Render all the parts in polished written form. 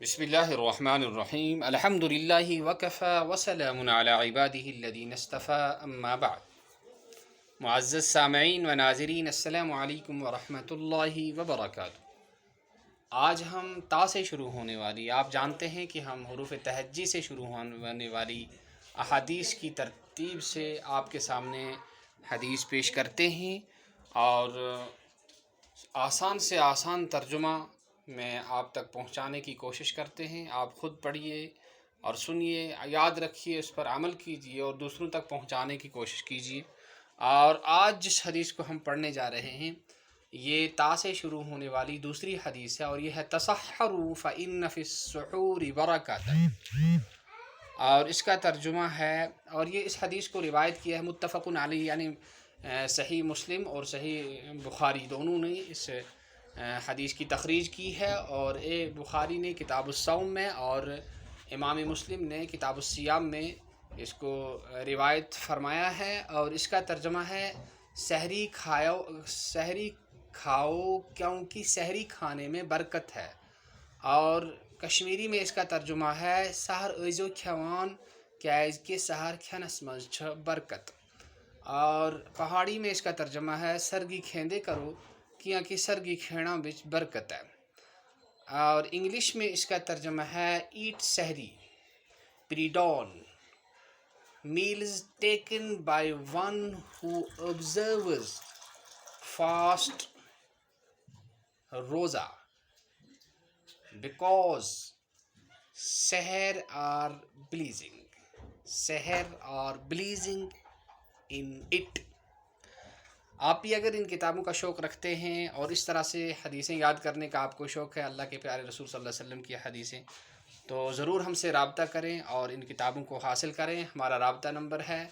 بسم اللہ الرحمن الرحیم الحمد للہ وکفی وسلام علی عبادہ الذین اصطفی اما بعد۔ معزز سامعین و ناظرین، السلام علیکم ورحمۃ اللہ وبرکاتہ۔ آج ہم تا سے شروع ہونے والی، آپ جانتے ہیں کہ ہم حروف تہجی سے شروع ہونے والی احادیث کی ترتیب سے آپ کے سامنے حدیث پیش کرتے ہیں، اور آسان سے آسان ترجمہ میں آپ تک پہنچانے کی کوشش کرتے ہیں۔ آپ خود پڑھیے اور سنیے، یاد رکھیے، اس پر عمل کیجیے اور دوسروں تک پہنچانے کی کوشش کیجیے۔ اور آج جس حدیث کو ہم پڑھنے جا رہے ہیں، یہ تا سے شروع ہونے والی دوسری حدیث ہے، اور یہ ہے تصحروا فإن فی السحور برکۃ، اور اس کا ترجمہ ہے، اور یہ اس حدیث کو روایت کیا ہے متفق علیہ، یعنی صحیح مسلم اور صحیح بخاری دونوں نے اس حدیث کی تخریج کی ہے، اور بخاری نے کتاب الصوم میں اور امام مسلم نے کتاب الصیام میں اس کو روایت فرمایا ہے، اور اس کا ترجمہ ہے سحری کھاؤ کیونکہ سحری کھانے میں برکت ہے، اور کشمیری میں اس کا ترجمہ ہے سحر ٲسۍزیو کھیوان کیازکہ سحر کھینس مز چھ برکت، اور پہاڑی میں اس کا ترجمہ ہے سرگی کھیندے کرو کیونکہ سرگی کھینا بچ برکت ہے، اور انگلش میں اس کا ترجمہ ہے eat Sehri pre dawn meals taken by one who observes fast روزہ because seher are pleasing in it۔ آپ بھی اگر ان کتابوں کا شوق رکھتے ہیں اور اس طرح سے حدیثیں یاد کرنے کا آپ کو شوق ہے، اللہ کے پیارے رسول صلی اللہ علیہ وسلم کی حدیثیں، تو ضرور ہم سے رابطہ کریں اور ان کتابوں کو حاصل کریں۔ ہمارا رابطہ نمبر ہے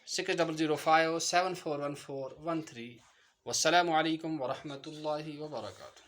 6005741413۔ والسلام علیکم ورحمۃ اللہ وبرکاتہ۔